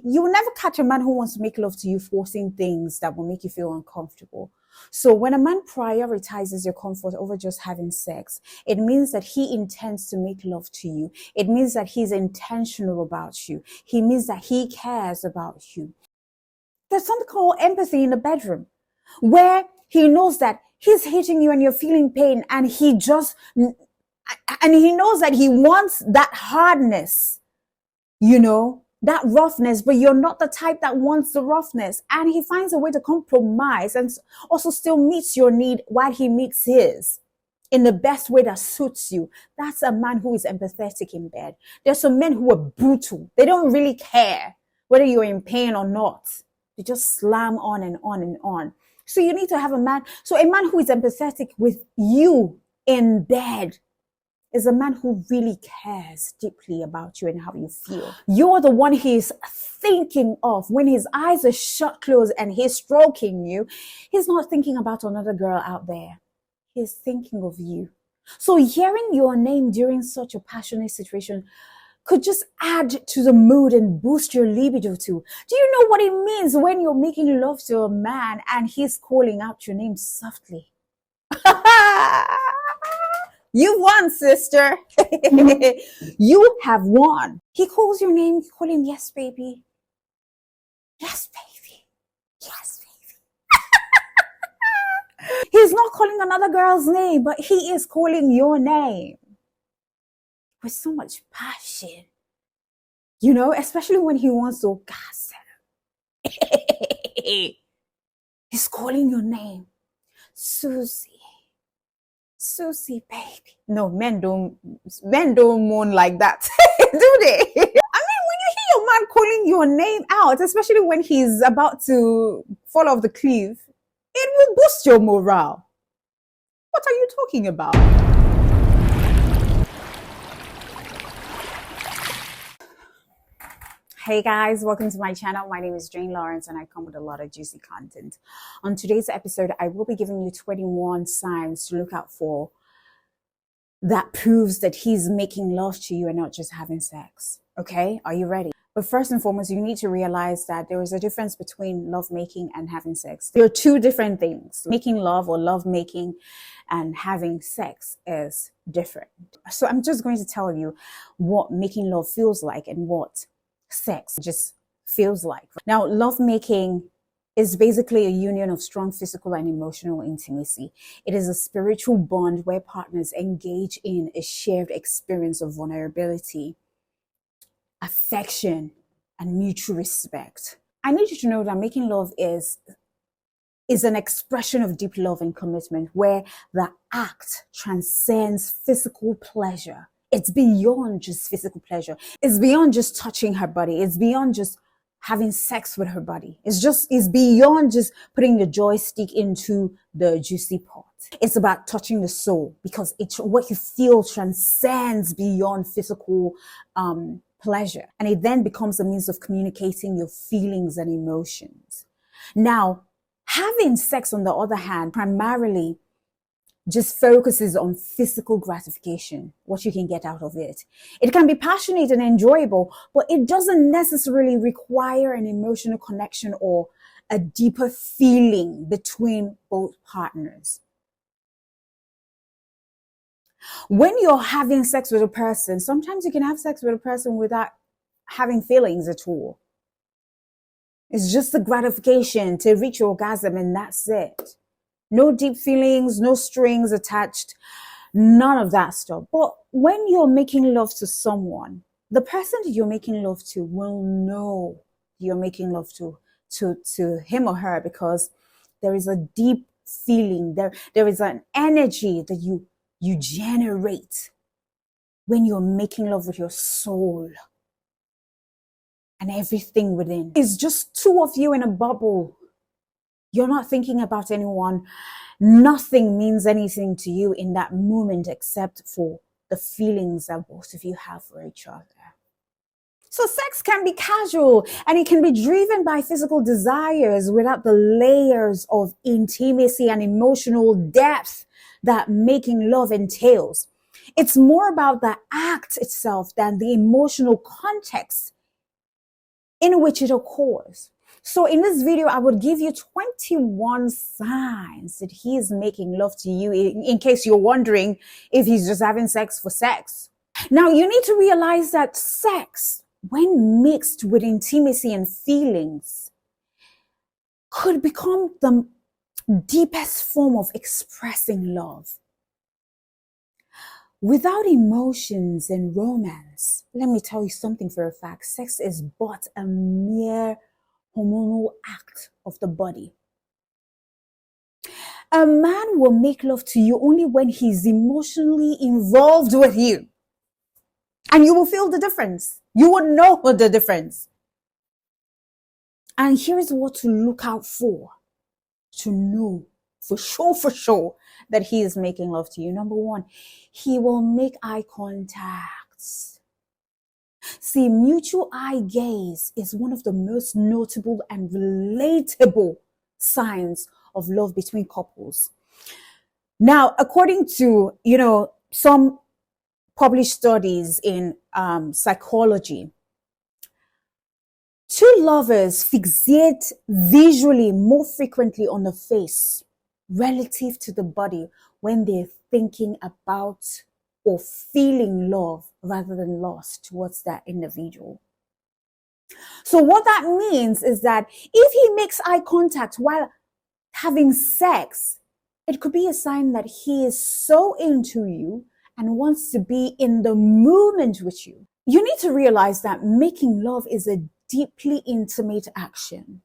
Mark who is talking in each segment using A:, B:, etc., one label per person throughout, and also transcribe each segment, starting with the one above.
A: you will never catch a man who wants to make love to you forcing things that will make you feel uncomfortable. So when a man prioritizes your comfort over just having sex, it means that he intends to make love to you. It means that he's intentional about you. He means that he cares about you. There's something called empathy in the bedroom, where he knows that he's hitting you and you're feeling pain, and he knows that he wants that hardness, that roughness, but you're not the type that wants the roughness. And he finds a way to compromise and also still meets your need while he meets his in the best way that suits you. That's a man who is empathetic in bed. There's some men who are brutal. They don't really care whether you're in pain or not. They just slam on and on and on. So you need to have a man who is empathetic with you in bed is a man who really cares deeply about you and how you feel. You're the one he's thinking of. When his eyes are shut closed and he's stroking you, he's not thinking about another girl out there. He's thinking of you. So hearing your name during such a passionate situation could just add to the mood and boost your libido too. Do you know what it means when you're making love to a man and he's calling out your name softly? You won, sister. You have won. He calls your name, you call him, yes, baby. Yes, baby. Yes, baby. He's not calling another girl's name, but he is calling your name with so much passion, especially when he wants to orgasm. He's calling your name, Susie. Susie, baby. No, men don't moan like that, do they? I mean, when you hear your man calling your name out, especially when he's about to fall off the cliff, it will boost your morale. What are you talking about? Hey guys, welcome to my channel. My name is Jane Lawrence and I come with a lot of juicy content. On today's episode, I will be giving you 21 signs to look out for that proves that he's making love to you and not just having sex. Okay, are you ready? But first and foremost, you need to realize that there is a difference between love making and having sex. There are two different things. Making love or love making and having sex is different. So I'm just going to tell you what making love feels like and what sex just feels like. Now, lovemaking is basically a union of strong physical and emotional intimacy. It is a spiritual bond where partners engage in a shared experience of vulnerability, affection, and mutual respect. I need you to know that making love is an expression of deep love and commitment where the act transcends physical pleasure. It's beyond just physical pleasure. It's beyond just touching her body. It's beyond just having sex with her body. It's beyond just putting the joystick into the juicy pot. It's about touching the soul because what you feel transcends beyond physical pleasure. And it then becomes a means of communicating your feelings and emotions. Now, having sex, on the other hand, primarily just focuses on physical gratification, what you can get out of it. It can be passionate and enjoyable, but it doesn't necessarily require an emotional connection or a deeper feeling between both partners. When you're having sex with a person, sometimes you can have sex with a person without having feelings at all. It's just the gratification to reach orgasm and that's it. No deep feelings, no strings attached, none of that stuff. But when you're making love to someone, the person that you're making love to will know you're making love to him or her because there is a deep feeling, there is an energy that you generate when you're making love with your soul and everything within. It's just two of you in a bubble. You're not thinking about anyone. Nothing means anything to you in that moment except for the feelings that both of you have for each other. So sex can be casual and it can be driven by physical desires without the layers of intimacy and emotional depth that making love entails. It's more about the act itself than the emotional context in which it occurs. So in this video, I would give you 21 signs that he is making love to you, in case you're wondering if he's just having sex for sex. Now, you need to realize that sex, when mixed with intimacy and feelings, could become the deepest form of expressing love. Without emotions and romance, let me tell you something for a fact, sex is but a mere hormonal act of the body. A man will make love to you only when he's emotionally involved with you. And you will feel the difference. You will know the difference. And here's what to look out for, to know for sure that he is making love to you. Number one, he will make eye contacts. See, mutual eye gaze is one of the most notable and relatable signs of love between couples. Now, according to, some published studies in psychology, two lovers fixate visually more frequently on the face relative to the body when they're thinking about or feeling love rather than lust towards that individual. So what that means is that if he makes eye contact while having sex, it could be a sign that he is so into you and wants to be in the moment with you. You need to realize that making love is a deeply intimate action.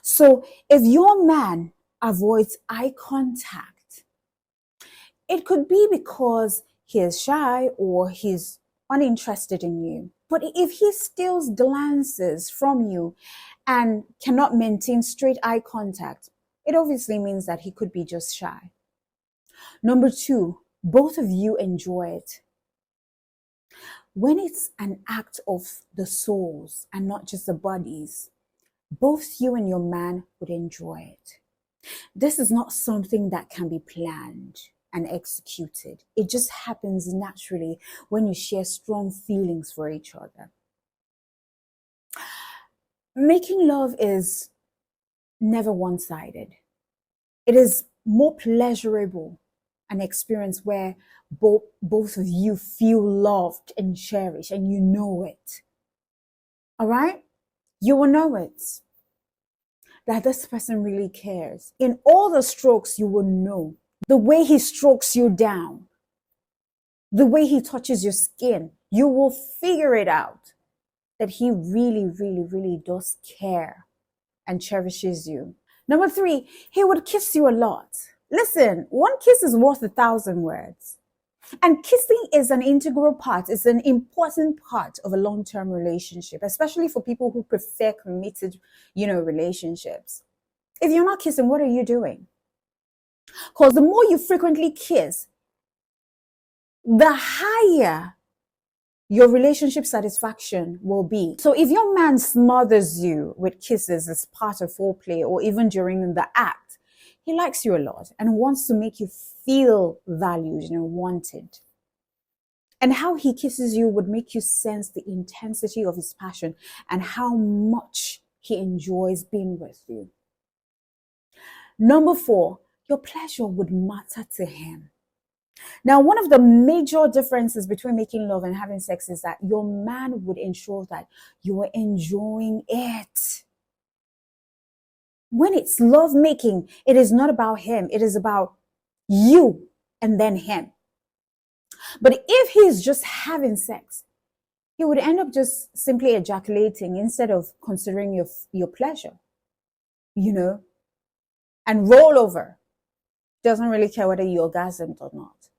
A: So if your man avoids eye contact, it could be because he is shy or he's uninterested in you. But if he steals glances from you and cannot maintain straight eye contact, it obviously means that he could be just shy. Number two, both of you enjoy it. When it's an act of the souls and not just the bodies, both you and your man would enjoy it. This is not something that can be planned and executed. It just happens naturally when you share strong feelings for each other. Making love is never one-sided. It is more pleasurable an experience where both of you feel loved and cherished, and you know it. All right? You will know it, that this person really cares. In all the strokes, you will know. The way he strokes you down, the way he touches your skin, you will figure it out that he really does care and cherishes you. Number three, he would kiss you a lot. Listen, one kiss is worth 1,000 words. And kissing is an integral part, it's an important part of a long-term relationship, especially for people who prefer committed, relationships. If you're not kissing, what are you doing? Because the more you frequently kiss, the higher your relationship satisfaction will be. So if your man smothers you with kisses as part of foreplay or even during the act, he likes you a lot and wants to make you feel valued and wanted. And how he kisses you would make you sense the intensity of his passion and how much he enjoys being with you. Number four, your pleasure would matter to him. Now, one of the major differences between making love and having sex is that your man would ensure that you are enjoying it. When it's love making, it is not about him. It is about you and then him. But if he's just having sex, he would end up just simply ejaculating instead of considering your pleasure, and roll over. Doesn't really care whether you orgasmed or not.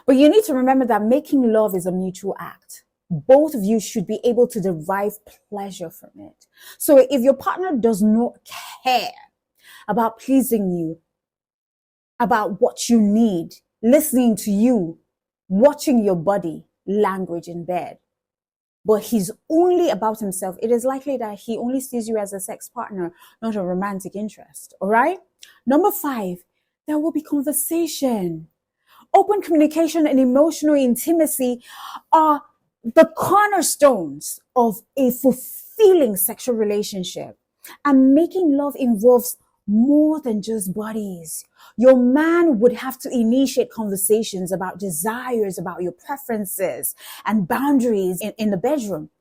A: But you need to remember that making love is a mutual act. Both of you should be able to derive pleasure from it. So if your partner does not care about pleasing you, about what you need, listening to you, watching your body language in bed, but he's only about himself, it is likely that he only sees you as a sex partner, not a romantic interest. All right? Number five, there will be conversation. Open communication and emotional intimacy are the cornerstones of a fulfilling feeling sexual relationship. And making love involves more than just bodies. Your man would have to initiate conversations about desires, about your preferences and boundaries in the bedroom.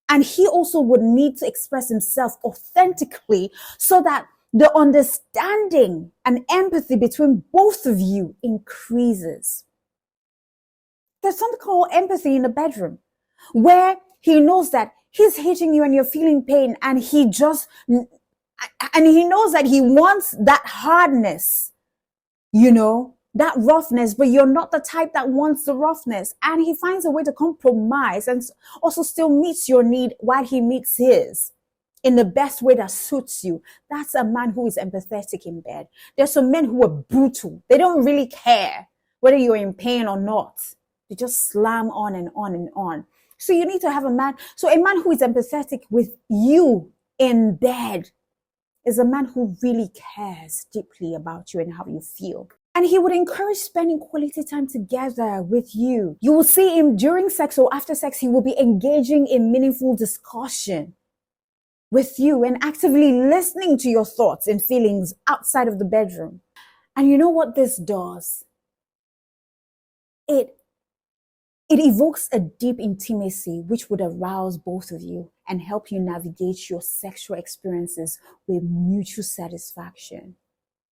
A: And he also would need to express himself authentically so that the understanding and empathy between both of you increases. There's something called empathy in the bedroom, where he knows that he's hitting you and you're feeling pain, and he knows that he wants that hardness, that roughness, but you're not the type that wants the roughness. And he finds a way to compromise and also still meets your need while he meets his in the best way that suits you. That's a man who is empathetic in bed. There's some men who are brutal. They don't really care whether you're in pain or not. They just slam on and on and on. So you need to have a man. So a man who is empathetic with you in bed is a man who really cares deeply about you and how you feel. And he would encourage spending quality time together with you. You will see him during sex or after sex. He will be engaging in meaningful discussion with you and actively listening to your thoughts and feelings outside of the bedroom. And you know what this does? It evokes a deep intimacy which would arouse both of you and help you navigate your sexual experiences with mutual satisfaction.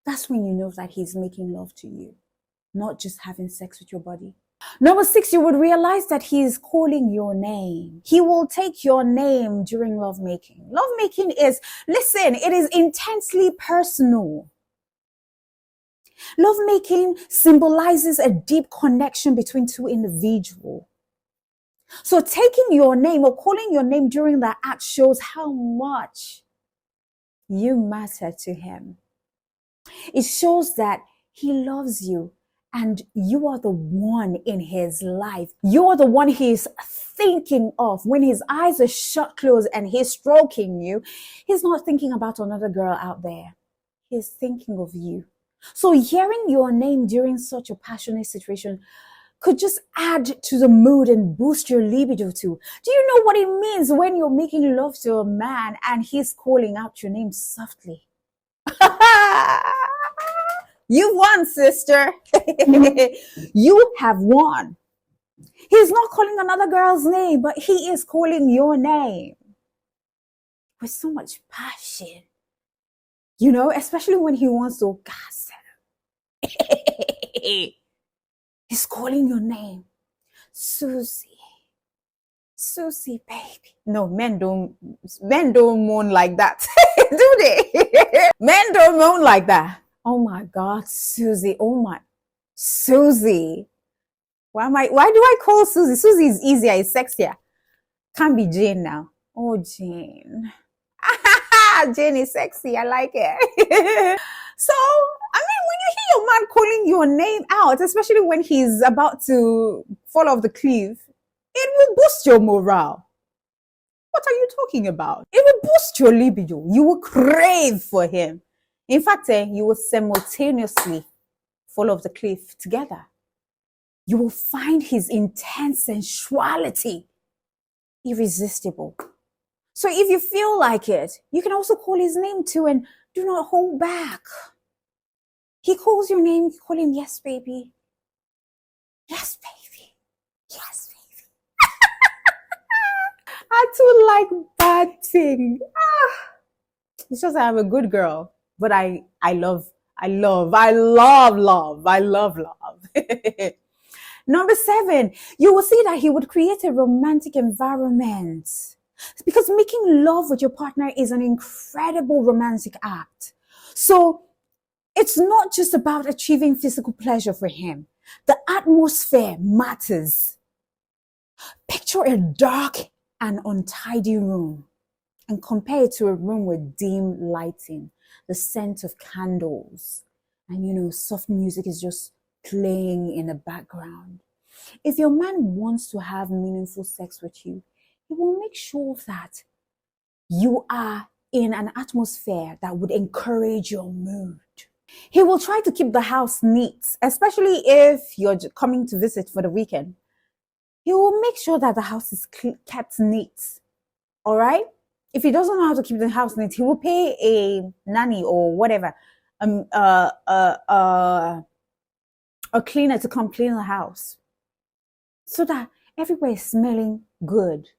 A: That's when you know that he's making love to you, not just having sex with your body. Number 6, you would realize that he is calling your name. He will take your name during lovemaking. Lovemaking it is intensely personal. Lovemaking symbolizes a deep connection between two individuals. So taking your name or calling your name during that act shows how much you matter to him. It shows that he loves you and you are the one in his life. You are the one he's thinking of. When his eyes are shut closed and he's stroking you, he's not thinking about another girl out there. He's thinking of you. So hearing your name during such a passionate situation could just add to the mood and boost your libido too. Do you know what it means when you're making love to a man and he's calling out your name softly? You won, sister. You have won. He's not calling another girl's name, but he is calling your name with so much passion. Especially when he wants to gasp. He's calling your name. Susie, baby. No, men don't moan like that. Do they? Men don't moan like that. Oh my God, Susie. Oh my, Susie. Why do I call Susie? Susie is easier, it's sexier. Can't be Jane now. Oh, Jane. Jane is sexy. I like it. So, when you hear your man calling your name out, especially when he's about to fall off the cliff, it will boost your morale. What are you talking about? It will boost your libido. You will crave for him. In fact, you will simultaneously fall off the cliff together. You will find his intense sensuality irresistible. So if you feel like it, you can also call his name too, and do not hold back. He calls your name, you call him, yes, baby. Yes, baby. Yes, baby. I too like bad thing. It's just that I'm a good girl, but I love love. Number 7, you will see that he would create a romantic environment. Because making love with your partner is an incredible romantic act. So it's not just about achieving physical pleasure for him. The atmosphere matters. Picture a dark and untidy room and compare it to a room with dim lighting, the scent of candles, and soft music is just playing in the background. If your man wants to have meaningful sex with you, he will make sure that you are in an atmosphere that would encourage your mood. He will try to keep the house neat, especially if you're coming to visit for the weekend. He will make sure that the house is kept neat. All right? If he doesn't know how to keep the house neat, he will pay a nanny or whatever, um, uh, uh, uh, a cleaner to come clean the house, so that everywhere is smelling good.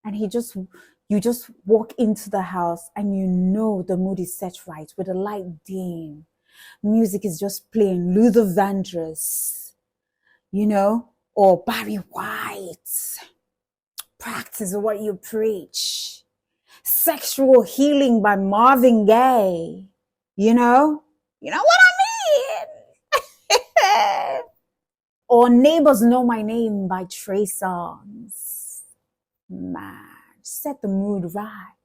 A: And you just walk into the house and you know the mood is set right with the light dim. Music is just playing Luther Vandross, or Barry White. Practice what you preach. Sexual Healing by Marvin Gaye. You know what I mean? Or Neighbors Know My Name by Trey Songz. Man, set the mood right.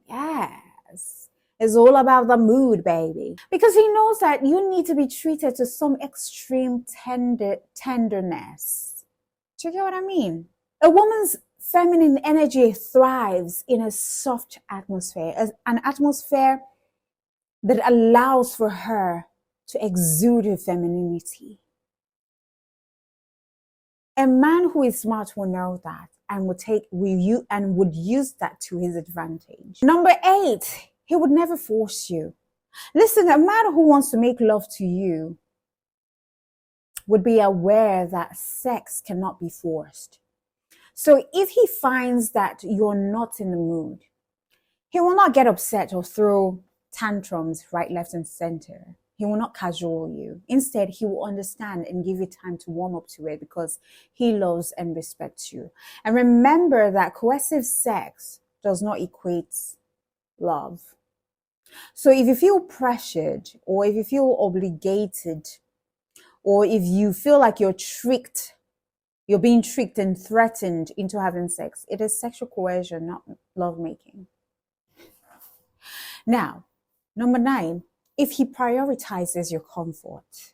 A: Yes. It's all about the mood, baby. Because he knows that you need to be treated to some extreme tenderness. Do you get what I mean? A woman's feminine energy thrives in a soft atmosphere, an atmosphere that allows for her to exude her femininity. A man who is smart will know that and would use that to his advantage. Number 8, he would never force you. Listen, a man who wants to make love to you would be aware that sex cannot be forced. So if he finds that you're not in the mood, he will not get upset or throw tantrums right, left, and center. He will not cajole you. Instead, he will understand and give you time to warm up to it because he loves and respects you. And remember that coercive sex does not equate love. So if you feel pressured, or if you feel obligated, or if you feel like you're being tricked and threatened into having sex, it is sexual coercion, not lovemaking. Now, number 9, if he prioritizes your comfort,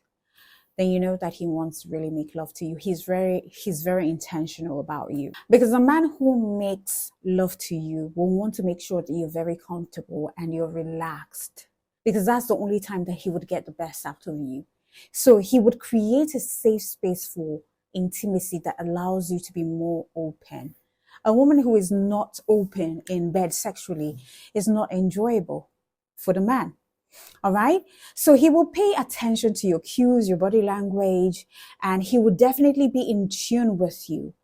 A: then you know that he wants to really make love to you. He's very intentional about you. Because a man who makes love to you will want to make sure that you're very comfortable and you're relaxed, because that's the only time that he would get the best out of you. So he would create a safe space for intimacy that allows you to be more open. A woman who is not open in bed sexually is not enjoyable for the man. All right. So he will pay attention to your cues, your body language, and he will definitely be in tune with you.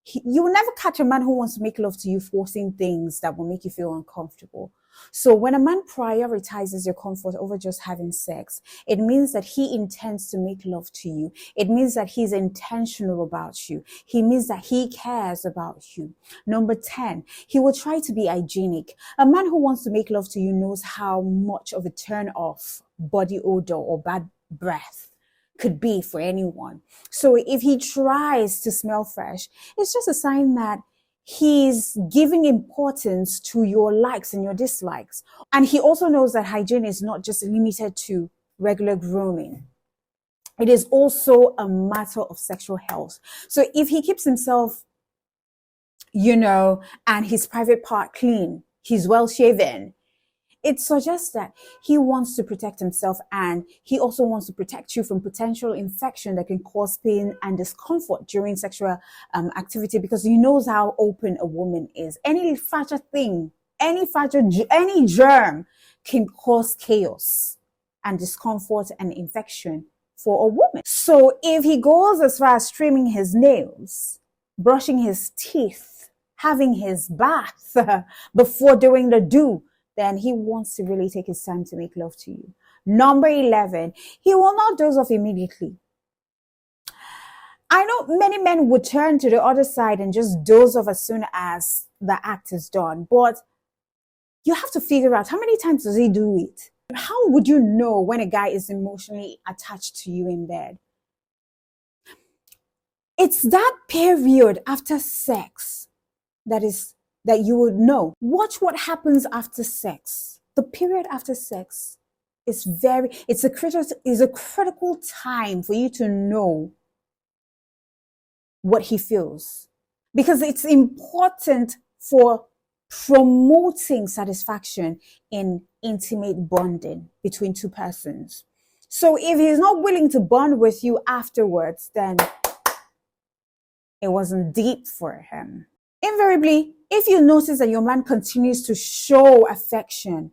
A: You will never catch a man who wants to make love to you forcing things that will make you feel uncomfortable. So when a man prioritizes your comfort over just having sex, it means that he intends to make love to you. It means that he's intentional about you. He means that he cares about you. Number 10, he will try to be hygienic. A man who wants to make love to you knows how much of a turn off body odor or bad breath could be for anyone. So if he tries to smell fresh, it's just a sign that he's giving importance to your likes and your dislikes. And he also knows that hygiene is not just limited to regular grooming. It is also a matter of sexual health. So if he keeps himself, and his private part clean, he's well shaven, it suggests that he wants to protect himself, and he also wants to protect you from potential infection that can cause pain and discomfort during sexual activity, because he knows how open a woman is. Any fragile thing, any germ can cause chaos and discomfort and infection for a woman. So if he goes as far as trimming his nails, brushing his teeth, having his bath before doing the do, then he wants to really take his time to make love to you. Number 11, he will not doze off immediately. I know many men would turn to the other side and just doze off as soon as the act is done, but you have to figure out, how many times does he do it? How would you know when a guy is emotionally attached to you in bed? It's that period after sex that you would know. Watch what happens after sex. The period after sex is a critical time for you to know what he feels, because it's important for promoting satisfaction in intimate bonding between two persons. So if he's not willing to bond with you afterwards, then it wasn't deep for him. Invariably, if you notice that your man continues to show affection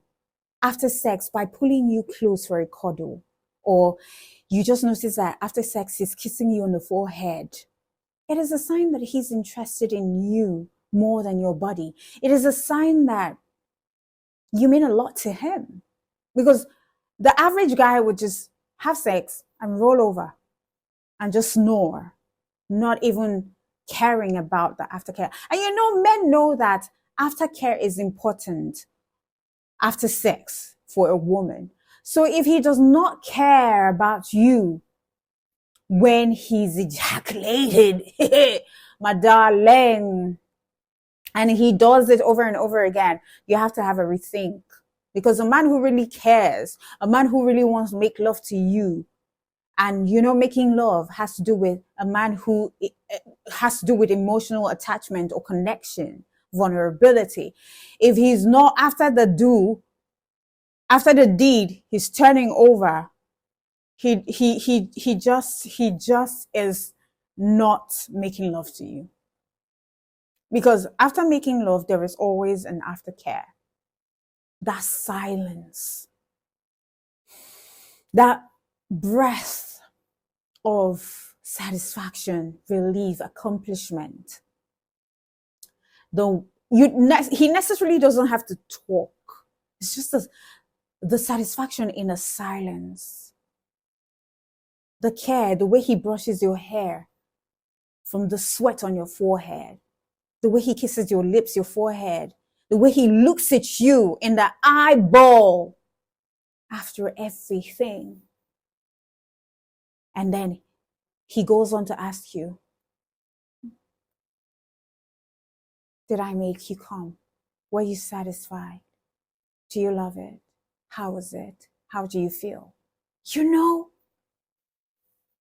A: after sex by pulling you close for a cuddle, or you just notice that after sex he's kissing you on the forehead, it is a sign that he's interested in you more than your body. It is a sign that you mean a lot to him. Because the average guy would just have sex and roll over and just snore, not even caring about the aftercare. And you know, men know that aftercare is important after sex for a woman. So if he does not care about you when he's ejaculated, my darling, and he does it over and over again, you have to have a rethink. Because a man who really cares, a man who really wants to make love to you, and you know, making love has to do with a man who has to do with emotional attachment or connection, vulnerability. If he's not after the deed, he's turning over. He just is not making love to you. Because after making love, there is always an aftercare. That silence, that breath of satisfaction, relief, accomplishment. He necessarily doesn't have to talk. It's just the satisfaction in a silence. The care, the way he brushes your hair from the sweat on your forehead, the way he kisses your lips, your forehead, the way he looks at you in the eyeball after everything. And then he goes on to ask you, did I make you come? Were you satisfied? Do you love it? How was it? How do you feel? You know?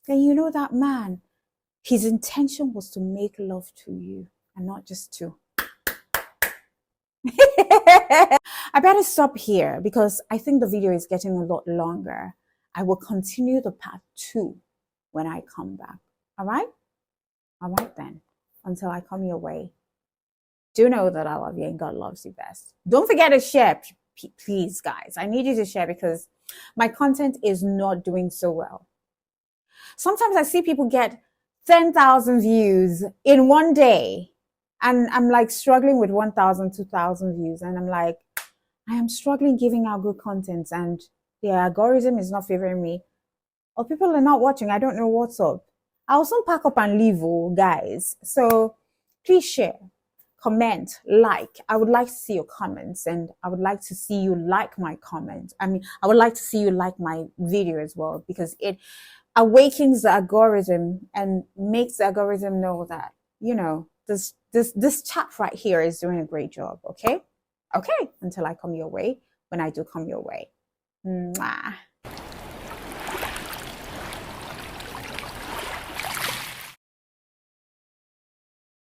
A: And you know that man, his intention was to make love to you and not just to. I better stop here because I think the video is getting a lot longer. I will continue the part 2 when I come back. All right? All right then. Until I come your way. Do know that I love you and God loves you best. Don't forget to share, please, guys. I need you to share because my content is not doing so well. Sometimes I see people get 10,000 views in one day. And I'm like struggling with 1,000, 2,000 views. And I'm like, I am struggling giving out good content. And the algorithm is not favoring me. Or people are not watching. I don't know what's up. I'll soon pack up and leave, guys. So please share, comment, like. I would like to see your comments. And I would like to see you like my comment. I would like to see you like my video as well. Because it awakens the algorithm and makes the algorithm know that, you know, this chap right here is doing a great job. Okay. Until I come your way, when I do come your way. Mwah.